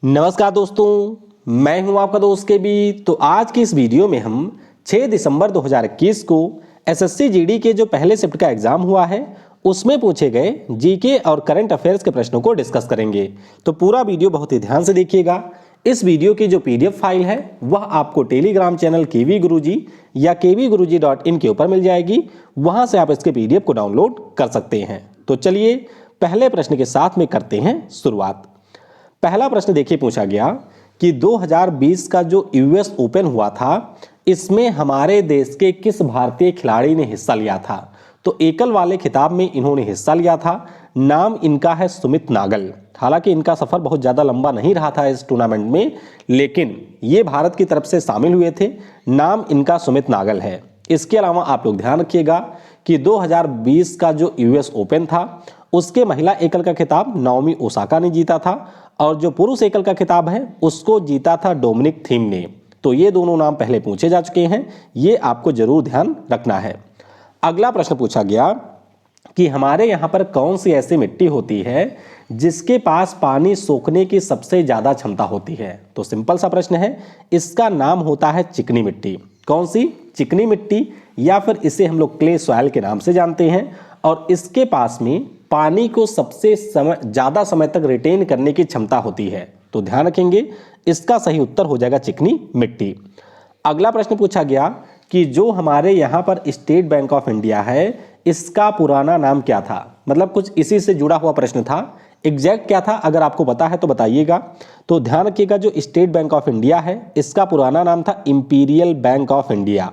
नमस्कार दोस्तों, मैं हूं आपका दोस्त के बी। तो आज की इस वीडियो में हम 6 दिसंबर 2021 को एसएससी जीडी के जो पहले शिफ्ट का एग्जाम हुआ है उसमें पूछे गए जीके और करंट अफेयर्स के प्रश्नों को डिस्कस करेंगे। तो पूरा वीडियो बहुत ही ध्यान से देखिएगा। इस वीडियो की जो पीडीएफ फाइल है वह आपको टेलीग्राम चैनल केवी गुरुजी या kvguruji.in के ऊपर मिल जाएगी। वहां से आप इसके पीडीएफ को डाउनलोड कर सकते हैं। तो चलिए पहले प्रश्न के साथ में करते हैं शुरुआत। पहला प्रश्न देखिए, पूछा गया कि 2020 का जो यूएस ओपन हुआ था इसमें हमारे देश के किस भारतीय खिलाड़ी ने हिस्सा लिया था। तो एकल वाले खिताब में इन्होंने हिस्सा लिया था। नाम इनका है सुमित नागल। हालांकि इनका सफर बहुत ज्यादा लंबा नहीं रहा था इस टूर्नामेंट में, लेकिन ये भारत की तरफ से शामिल हुए थे। नाम इनका सुमित नागल है। इसके अलावा आप लोग ध्यान रखिएगा कि 2020 का जो यूएस ओपन था उसके महिला एकल का खिताब नाओमी ओसाका ने जीता था और जो पुरुष एकल का खिताब है उसको जीता था डोमिनिक थीम ने। तो ये दोनों नाम पहले पूछे जा चुके हैं, ये आपको जरूर ध्यान रखना है। अगला प्रश्न पूछा गया कि हमारे यहाँ पर कौन सी ऐसी मिट्टी होती है जिसके पास पानी सोखने की सबसे ज्यादा क्षमता होती है। तो सिंपल सा प्रश्न है, इसका नाम होता है चिकनी मिट्टी। कौन सी? चिकनी मिट्टी, या फिर इसे हम लोग क्ले सॉइल के नाम से जानते हैं। और इसके पास में पानी को सबसे ज्यादा समय तक रिटेन करने की क्षमता होती है। तो ध्यान रखेंगे, इसका सही उत्तर हो जाएगा चिकनी मिट्टी। अगला प्रश्न पूछा गया कि जो हमारे यहाँ पर स्टेट बैंक ऑफ इंडिया है इसका पुराना नाम क्या था। मतलब कुछ इसी से जुड़ा हुआ प्रश्न था। एग्जैक्ट क्या था अगर आपको पता है तो बताइएगा। तो ध्यान रखिएगा, जो स्टेट बैंक ऑफ इंडिया है इसका पुराना नाम था इंपीरियल बैंक ऑफ इंडिया।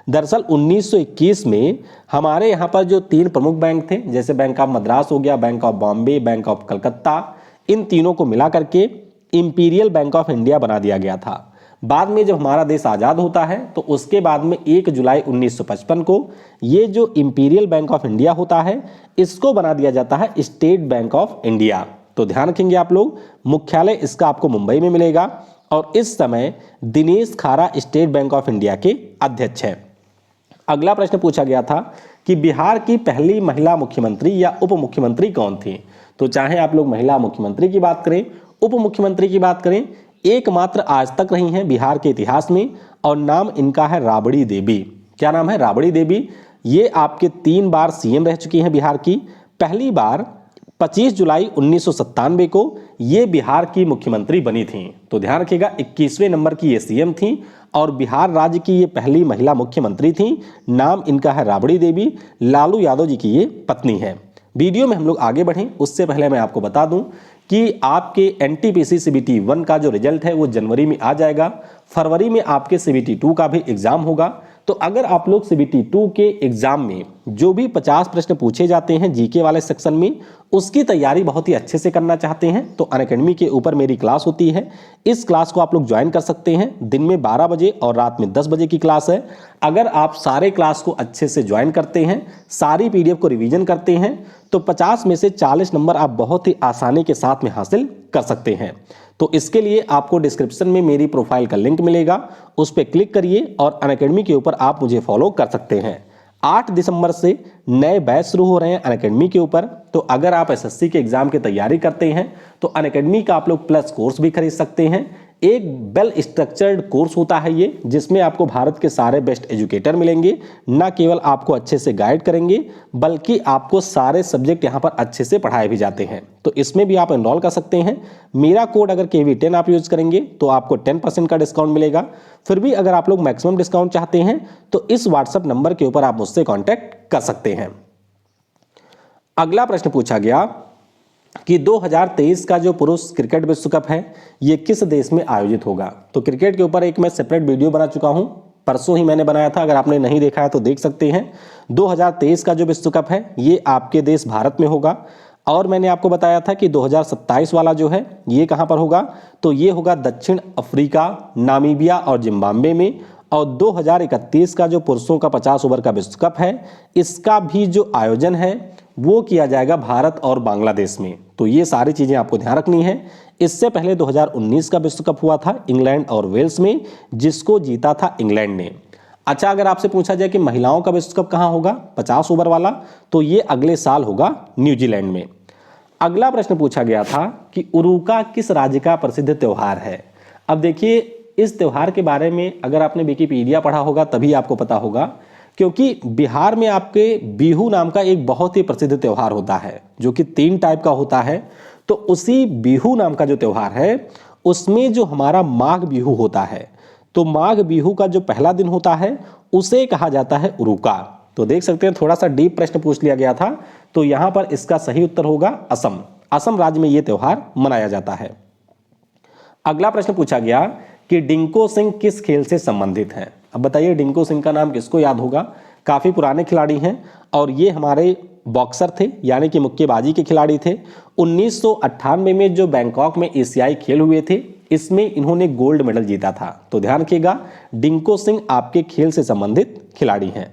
दरअसल 1921 में हमारे यहाँ पर जो 3 प्रमुख बैंक थे, जैसे बैंक ऑफ मद्रास हो गया, bank of Bombay, bank of Calcutta, इन तीनों को मिला करके इंपीरियल बैंक ऑफ इंडिया बना दिया गया था। बाद में जब हमारा देश आज़ाद होता है तो उसके बाद में 1 जुलाई 1955 को ये जो इंपीरियल बैंक ऑफ इंडिया होता है इसको बना दिया जाता है स्टेट बैंक ऑफ इंडिया। तो ध्यान रखेंगे आप लोग, मुख्यालय इसका आपको मुंबई में मिलेगा और इस समय दिनेश खारा स्टेट बैंक ऑफ इंडिया के अध्यक्ष है। अगला प्रश्न पूछा गया था कि बिहार की पहली महिला मुख्यमंत्री या उप मुख्यमंत्री कौन थी। तो चाहे आप लोग महिला मुख्यमंत्री की बात करें, उप मुख्यमंत्री की बात करें, एकमात्र आज तक रही हैं बिहार के इतिहास में और नाम इनका है राबड़ी देवी। क्या नाम है? राबड़ी देवी। ये आपके 3 बार सीएम रह चुकी हैं बिहार की। पहली बार 25 जुलाई 1997 को ये बिहार की मुख्यमंत्री बनी थी। तो ध्यान रखिएगा, 21वें नंबर की ये सीएम थी और बिहार राज्य की ये पहली महिला मुख्यमंत्री थी। नाम इनका है राबड़ी देवी। लालू यादव जी की ये पत्नी है। वीडियो में हम लोग आगे बढ़ें उससे पहले मैं आपको बता दूं कि आपके एनटीपीसी सीबीटी 1 का जो रिजल्ट है वो जनवरी में आ जाएगा। फरवरी में आपके सीबीटी 2 का भी एग्जाम होगा। तो अगर आप लोग सीबीटी 2 के एग्जाम में जो भी 50 प्रश्न पूछे जाते हैं जीके वाले सेक्शन में उसकी तैयारी बहुत ही अच्छे से करना चाहते हैं तो अनअकैडमी के ऊपर मेरी क्लास होती है। इस क्लास को आप लोग ज्वाइन कर सकते हैं। दिन में 12 बजे और रात में 10 बजे की क्लास है। अगर आप सारे क्लास को अच्छे से ज्वाइन करते हैं, सारी पीडीएफ को रिवीजन करते हैं तो 50 में से 40 नंबर आप बहुत ही आसानी के साथ में हासिल कर सकते हैं। तो इसके लिए आपको डिस्क्रिप्शन में मेरी प्रोफाइल का लिंक मिलेगा, उस पर क्लिक करिए और अनअकैडमी के ऊपर आप मुझे फॉलो कर सकते हैं। 8 दिसंबर से नए बैच शुरू हो रहे हैं अनअकैडमी के ऊपर। तो अगर आप एसएससी के एग्जाम की तैयारी करते हैं तो अनअकैडमी का आप लोग प्लस कोर्स भी खरीद सकते हैं। एक वेल स्ट्रक्चर्ड कोर्स होता है ये, जिसमें आपको भारत के सारे बेस्ट एजुकेटर मिलेंगे। ना केवल आपको अच्छे से गाइड करेंगे बल्कि आपको सारे सब्जेक्ट यहाँ पर अच्छे से पढ़ाए भी जाते हैं। तो इसमें भी आप एनरोल कर सकते हैं। मेरा कोड अगर KV10 आप यूज करेंगे तो आपको 10% का डिस्काउंट मिलेगा। फिर भी अगर आप लोग मैक्सिमम डिस्काउंट चाहते हैं तो इस व्हाट्सएप नंबर के ऊपर आप मुझसे कॉन्टैक्ट कर सकते हैं। अगला प्रश्न पूछा गया कि 2023 का जो पुरुष क्रिकेट विश्व कप है ये किस देश में आयोजित होगा। तो क्रिकेट के ऊपर एक मैं सेपरेट वीडियो बना चुका हूं, परसों ही मैंने बनाया था। अगर आपने नहीं देखा है तो देख सकते हैं। 2023 का जो विश्व कप है ये आपके देश भारत में होगा और मैंने आपको बताया था कि 2027 वाला जो है ये कहां पर होगा। तो ये होगा दक्षिण अफ्रीका, नामीबिया और जिम्बाब्वे में। और 2031 का जो पुरुषों का 50 ओवर का विश्व कप है इसका भी जो आयोजन है वो किया जाएगा भारत और बांग्लादेश में। तो ये सारी चीजें आपको ध्यान रखनी है। इससे पहले 2019 का विश्व कप हुआ था इंग्लैंड और वेल्स में, जिसको जीता था इंग्लैंड ने। अच्छा, अगर आपसे पूछा जाए कि महिलाओं का विश्व कप कहां होगा 50 ओवर वाला, तो ये अगले साल होगा न्यूजीलैंड में। अगला प्रश्न पूछा गया था कि उरुका किस राज्य का प्रसिद्ध त्योहार है। अब देखिए, इस त्योहार के बारे में अगर आपने विकिपीडिया पढ़ा होगा तभी आपको पता होगा, क्योंकि बिहार में आपके बिहू नाम का एक बहुत ही प्रसिद्ध त्योहार होता है जो कि 3 टाइप का होता है। तो उसी बिहू नाम का जो त्योहार है उसमें जो हमारा माघ बिहू होता है, तो माघ बिहू का जो पहला दिन होता है उसे कहा जाता है उरुका। तो देख सकते हैं थोड़ा सा डीप प्रश्न पूछ लिया गया था, तो यहां पर इसका सही उत्तर होगा असम। असम राज्य में यह त्योहार मनाया जाता है। अगला प्रश्न पूछा गया कि डिंको सिंह किस खेल से संबंधित हैं। अब बताइए, डिंको सिंह का नाम किसको याद होगा। काफी पुराने खिलाड़ी हैं और ये हमारे बॉक्सर थे, यानी कि मुक्केबाजी के खिलाड़ी थे। 1998 में जो बैंकॉक में एशियाई खेल हुए थे, इसमें इन्होंने गोल्ड मेडल जीता था। तो ध्यान रखिएगा, डिंको सिंह आपके खेल से संबंधित खिलाड़ी हैं।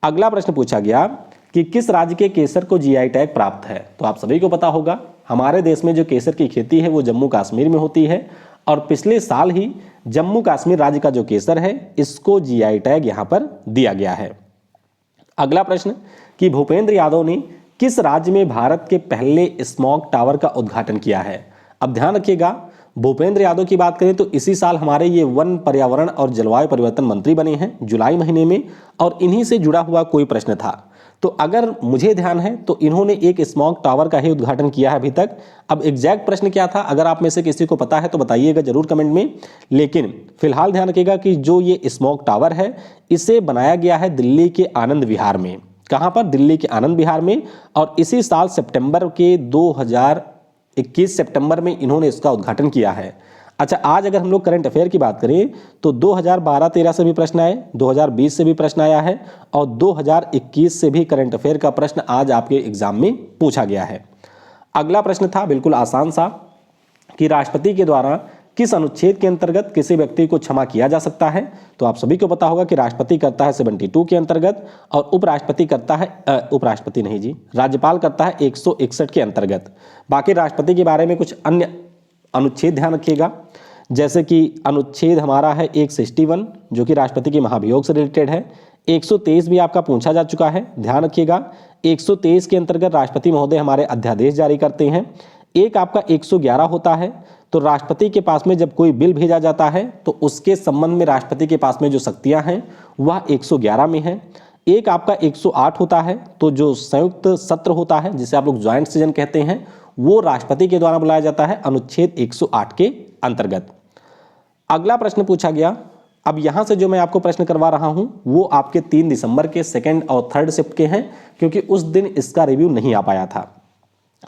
अगला प्रश्न पूछा गया कि किस राज्य के केसर को जीआई टैग प्राप्त है। तो आप सभी को पता होगा, हमारे देश में जो केसर की खेती है वो जम्मू कश्मीर में होती है और पिछले साल ही जम्मू कश्मीर राज्य का जो केसर है इसको जीआई टैग यहां पर दिया गया है। अगला प्रश्न कि भूपेंद्र यादव ने किस राज्य में भारत के पहले स्मॉग टावर का उद्घाटन किया है। अब ध्यान रखिएगा, भूपेंद्र यादव की बात करें तो इसी साल हमारे ये वन, पर्यावरण और जलवायु परिवर्तन मंत्री बने हैं जुलाई महीने में, और इन्हीं से जुड़ा हुआ कोई प्रश्न था। तो अगर मुझे ध्यान है तो इन्होंने एक स्मॉग टावर का ही उद्घाटन किया है अभी तक। अब एग्जैक्ट प्रश्न क्या था, अगर आप में से किसी को पता है तो बताइएगा जरूर कमेंट में। लेकिन फिलहाल ध्यान रखिएगा कि जो ये स्मॉग टावर है इसे बनाया गया है दिल्ली के आनंद विहार में। कहां पर? दिल्ली के आनंद विहार में। और इसी साल सितंबर के 2021 सितंबर में इन्होंने इसका उद्घाटन किया है। अच्छा, आज अगर हम लोग करंट अफेयर की बात करें तो 2012-13 से भी प्रश्न आए, 2020 से भी प्रश्न आया है और 2021 से भी करंट अफेयर का प्रश्न आज आपके एग्जाम में पूछा गया है। अगला प्रश्न था बिल्कुल आसान सा कि राष्ट्रपति के द्वारा किस अनुच्छेद के अंतर्गत किसी व्यक्ति को क्षमा किया जा सकता है। तो आप सभी को पता होगा कि राष्ट्रपति करता है 72 के अंतर्गत और उपराष्ट्रपति करता है उपराष्ट्रपति नहीं जी, राज्यपाल करता है 161 के अंतर्गत। बाकी राष्ट्रपति के बारे में कुछ अन्य अनुच्छेद ध्यान रखिएगा, जैसे कि अनुच्छेद हमारा है 161 जो कि राष्ट्रपति के महाभियोग से रिलेटेड है। 123 भी आपका पूछा जा चुका है, ध्यान रखिएगा। 123 के अंतर्गत राष्ट्रपति महोदय हमारे अध्यादेश जारी करते हैं। एक आपका 111 होता है, तो राष्ट्रपति के पास में जब कोई बिल भेजा जाता है तो उसके संबंध में राष्ट्रपति के पास में जो शक्तियां हैं वह 111 में है। एक आपका 108 होता है, तो जो संयुक्त सत्र होता है जिसे आप लोग ज्वाइंट सेशन कहते हैं वो राष्ट्रपति के द्वारा बुलाया जाता है अनुच्छेद 108 के अंतर्गत। अगला प्रश्न पूछा गया, अब यहां से जो मैं आपको प्रश्न करवा रहा हूं वो आपके 3 दिसंबर के सेकंड और थर्ड शिफ्ट के हैं, क्योंकि उस दिन इसका रिव्यू नहीं आ पाया था।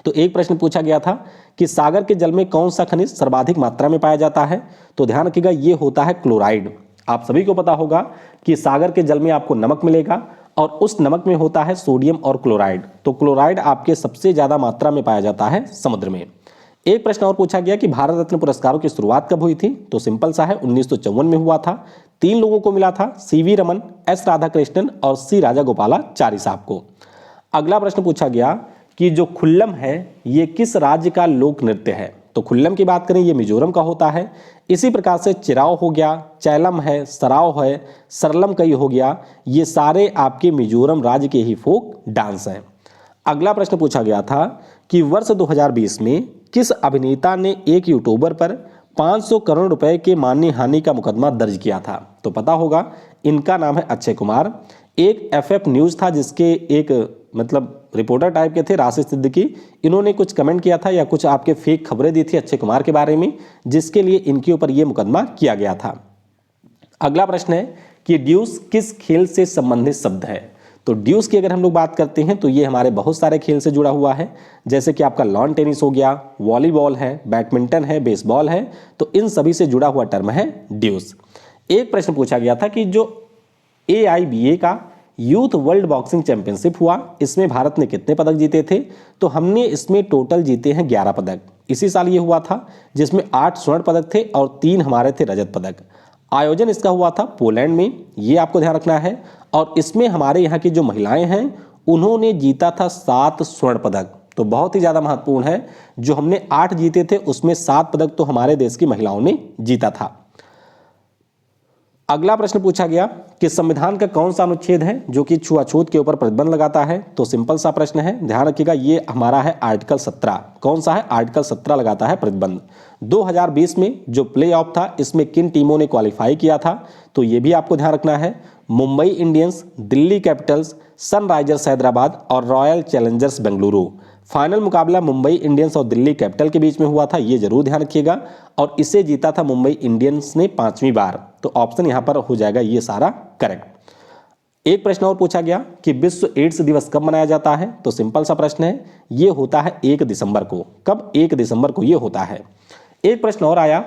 तो एक प्रश्न पूछा गया था कि सागर के जल में कौन सा खनिज सर्वाधिक मात्रा में पाया जाता है। तो ध्यान रखिएगा, ये होता है क्लोराइड। आप सभी को पता होगा कि सागर के जल में आपको नमक मिलेगा और उस नमक में होता है सोडियम और क्लोराइड। तो क्लोराइड आपके सबसे ज्यादा मात्रा में पाया जाता है समुद्र में। एक प्रश्न और पूछा गया कि भारत रत्न पुरस्कारों की शुरुआत कब हुई थी। तो सिंपल सा है, 1954 में हुआ था। 3 लोगों को मिला था, सीवी रमन, एस राधाकृष्णन और सी राजागोपालाचारी साहब को। अगला प्रश्न पूछा गया कि जो खुल्लम है ये किस राज्य का लोक नृत्य है। तो खुल्लम की बात करें ये मिजोरम का होता है। इसी प्रकार से चिराव हो गया, चैलम है, सराव है, सरलम कई हो गया, ये सारे आपके मिजोरम राज्य के ही फोक डांस हैं। अगला प्रश्न पूछा गया था कि वर्ष 2020 में किस अभिनेता ने एक यूट्यूबर पर 500 करोड़ रुपए के मानहानि हानि का मुकदमा दर्ज किया था। तो पता होगा, इनका नाम है अक्षय कुमार। एक एफएफ न्यूज था जिसके एक मतलब रिपोर्टर टाइप के थे राशिद सिद्दीकी, इन्होंने कुछ कमेंट किया था या कुछ आपके फेक खबरें दी थी अक्षय कुमार के बारे में, जिसके लिए इनके ऊपर यह मुकदमा किया गया था। अगला प्रश्न है कि ड्यूस किस खेल से संबंधित शब्द है। तो ड्यूस की अगर हम लोग बात करते हैं तो ये हमारे बहुत सारे खेल से जुड़ा हुआ है, जैसे कि आपका लॉन टेनिस हो गया, वॉलीबॉल है, बैडमिंटन है, बेसबॉल है, तो इन सभी से जुड़ा हुआ टर्म है ड्यूस। एक प्रश्न पूछा गया था कि जो AIBA का यूथ वर्ल्ड बॉक्सिंग चैंपियनशिप हुआ, इसमें भारत ने कितने पदक जीते थे। तो हमने इसमें टोटल जीते हैं 11 पदक। इसी साल ये हुआ था जिसमें 8 स्वर्ण पदक थे और 3 हमारे थे रजत पदक। आयोजन इसका हुआ था पोलैंड में, ये आपको ध्यान रखना है। और इसमें हमारे यहाँ की जो महिलाएं हैं उन्होंने जीता था 7 स्वर्ण पदक। तो बहुत ही ज़्यादा महत्वपूर्ण है, जो हमने 8 जीते थे उसमें 7 पदक तो हमारे देश की महिलाओं ने जीता था। अगला प्रश्न पूछा गया कि संविधान का कौन सा अनुच्छेद है जो कि छुआछूत के ऊपर प्रतिबंध लगाता है। तो सिंपल सा प्रश्न है, ध्यान रखिएगा, ये हमारा है आर्टिकल 17। कौन सा है? आर्टिकल 17 लगाता है प्रतिबंध। 2020 में जो प्ले ऑफ था, इसमें किन टीमों ने क्वालिफाई किया था? तो ये भी आपको ध्यान रखना है, Mumbai Indians, Delhi Capitals, Sunrisers Hyderabad और रॉयल चैलेंजर्स बेंगलुरु। फाइनल मुकाबला मुंबई इंडियंस और दिल्ली कैपिटल के बीच में हुआ था, ये जरूर ध्यान रखिएगा, और इसे जीता था मुंबई इंडियंस ने 5वीं बार। तो ऑप्शन यहां पर हो जाएगा ये सारा करेक्ट। एक प्रश्न और पूछा गया कि विश्व एड्स दिवस कब मनाया जाता है? तो सिंपल सा प्रश्न है, ये होता है 1 दिसंबर को। कब? 1 दिसंबर को ये होता है। एक प्रश्न और आया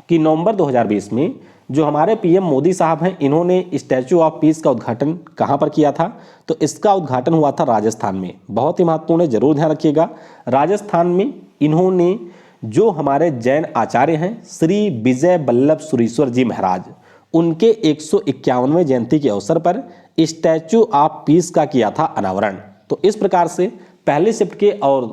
कि नवंबर 2020 में जो हमारे पीएम मोदी साहब हैं, इन्होंने स्टैचू ऑफ पीस का उद्घाटन कहां पर किया था? तो इसका उद्घाटन हुआ था राजस्थान में। बहुत ही महत्वपूर्ण है, जरूर ध्यान रखिएगा। राजस्थान में इन्होंने जो हमारे जैन आचार्य हैं श्री विजय वल्लभ सुरीश्वर जी महाराज, उनके 151वें जयंती के अवसर पर स्टैचू ऑफ पीस का किया था अनावरण। तो इस प्रकार से पहली शिफ्ट के और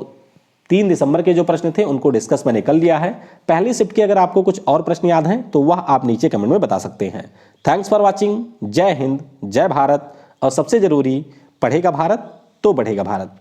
3 दिसंबर के जो प्रश्न थे उनको डिस्कस मैंने कर लिया है। पहली शिफ्ट के अगर आपको कुछ और प्रश्न याद हैं तो वह आप नीचे कमेंट में बता सकते हैं। Thanks for watching. जय हिंद, जय भारत, और सबसे जरूरी, पढ़ेगा भारत तो बढ़ेगा भारत।